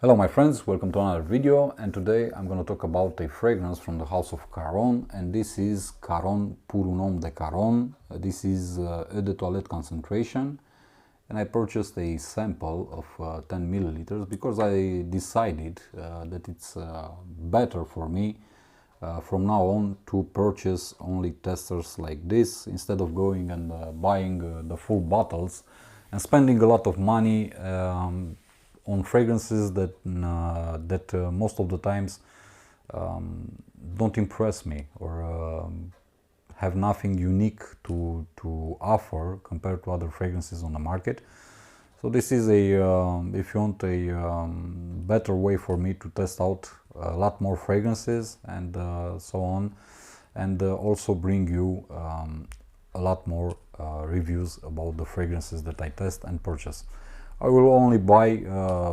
Hello my friends, welcome to another video, and today I'm going to talk about a fragrance from the house of Caron, and this is Caron pour un Homme de Caron. This is eau de toilette concentration, and I purchased a sample of 10 milliliters because I decided that it's better for me from now on to purchase only testers like this instead of going and buying the full bottles and spending a lot of money on fragrances that most of the times don't impress me or have nothing unique to offer compared to other fragrances on the market. So this is if you want a better way for me to test out a lot more fragrances and so on, and also bring you a lot more reviews about the fragrances that I test and purchase. I will only buy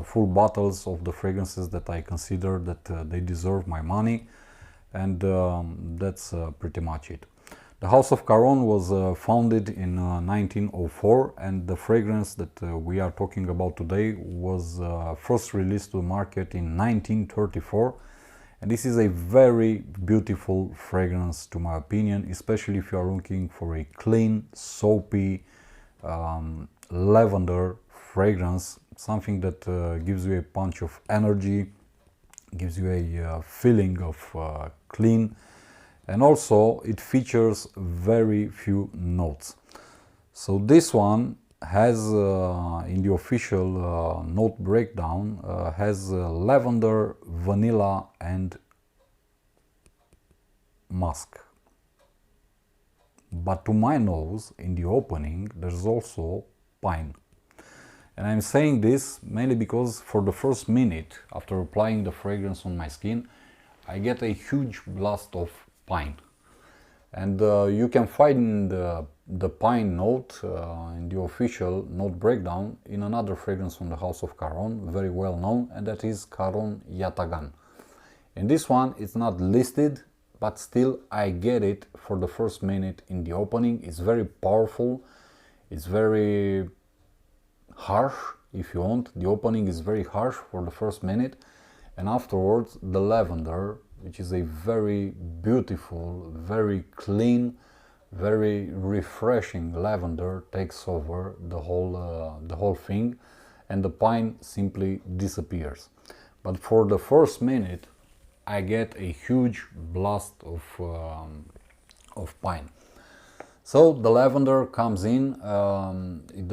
full bottles of the fragrances that I consider that they deserve my money, and that's pretty much it. The House of Caron was founded in 1904, and the fragrance that we are talking about today was first released to the market in 1934. And this is a very beautiful fragrance, to my opinion, especially if you are looking for a clean, soapy, lavender fragrance, something that gives you a punch of energy, gives you a feeling of clean, and also it features very few notes. So this one has in the official note breakdown has lavender, vanilla and musk. But to my nose, in the opening, there's also pine. And I'm saying this mainly because for the first minute after applying the fragrance on my skin, I get a huge blast of pine. And you can find the pine note in the official note breakdown in another fragrance from the House of Caron, very well known, and that is Caron Yatagan. In this one, it's not listed, but still I get it for the first minute in the opening. It's very powerful, it's very harsh, if you want. The opening is very harsh for the first minute, and afterwards the lavender, which is a very beautiful, very clean, very refreshing lavender, takes over the whole thing, and the pine simply disappears. But for the first minute I get a huge blast of pine. So the lavender comes in, it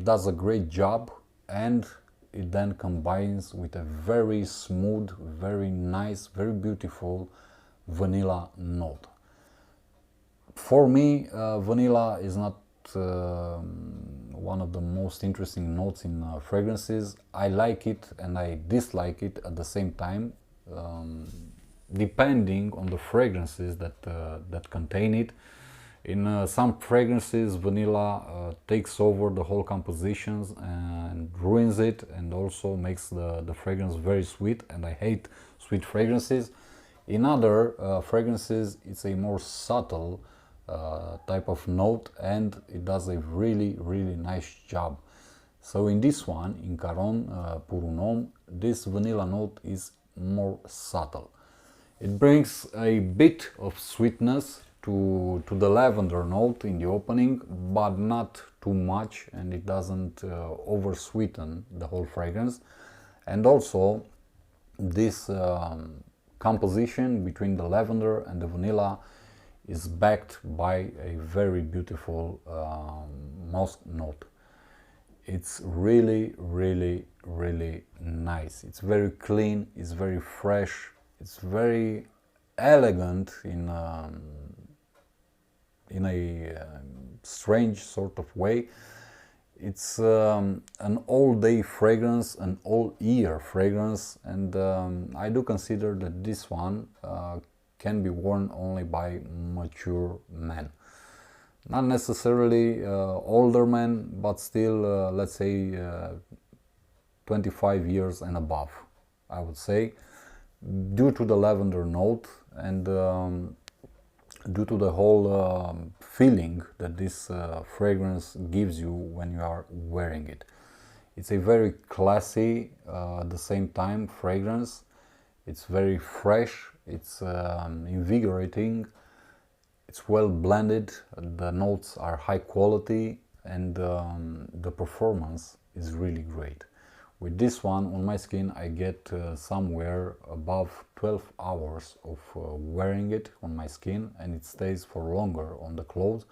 does a great job, and it then combines with a very smooth, very nice, very beautiful vanilla note. For me, vanilla is not one of the most interesting notes in fragrances. I like it and I dislike it at the same time, depending on the fragrances that contain it. In some fragrances, vanilla takes over the whole compositions and ruins it, and also makes the fragrance very sweet, and I hate sweet fragrances. In other fragrances, it's a more subtle type of note, and it does a really nice job. So in this one, in Caron pour un Homme, this vanilla note is more subtle. It brings a bit of sweetness to the lavender note in the opening, but not too much, and it doesn't over sweeten the whole fragrance. And also this composition between the lavender and the vanilla is backed by a very beautiful musk note. It's really nice. It's very clean, it's very fresh, it's very elegant in a strange sort of way. It's an all-day fragrance, an all-year fragrance, and I do consider that this one can be worn only by mature men. Not necessarily older men, but still, let's say, 25 years and above, I would say, due to the lavender note and due to the whole feeling that this fragrance gives you when you are wearing it. It's a very classy, at the same time fragrance. It's very fresh, it's invigorating, it's well blended, the notes are high quality, and the performance is really great. With this one on my skin I get somewhere above 12 hours of wearing it on my skin, and it stays for longer on the clothes.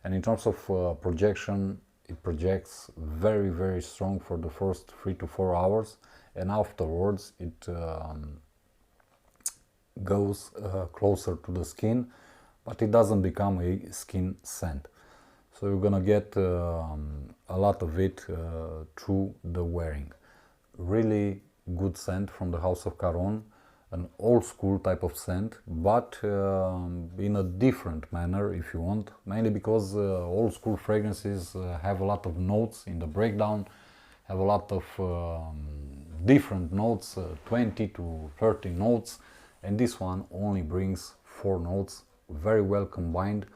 And in terms of projection, it projects very strong for the first 3 to 4 hours, and afterwards it goes closer to the skin, but it doesn't become a skin scent. So you're gonna get a lot of it through the wearing. Really good scent from the House of Caron, an old school type of scent, but in a different manner if you want, mainly because old school fragrances have a lot of notes in the breakdown, have a lot of different notes, 20 to 30 notes, and this one only brings 4 notes, very well combined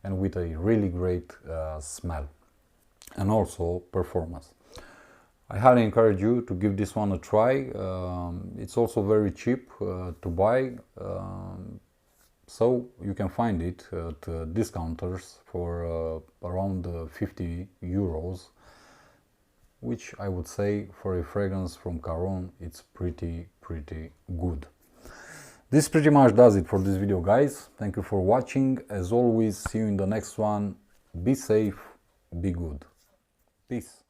and with a really great smell and also performance. I highly encourage you to give this one a try. It's also very cheap to buy, so you can find it at discounters for around 50 euros, which I would say for a fragrance from Caron it's pretty good. This pretty much does it for this video, guys. Thank you for watching. As always, see you in the next one. Be safe, be good. Peace.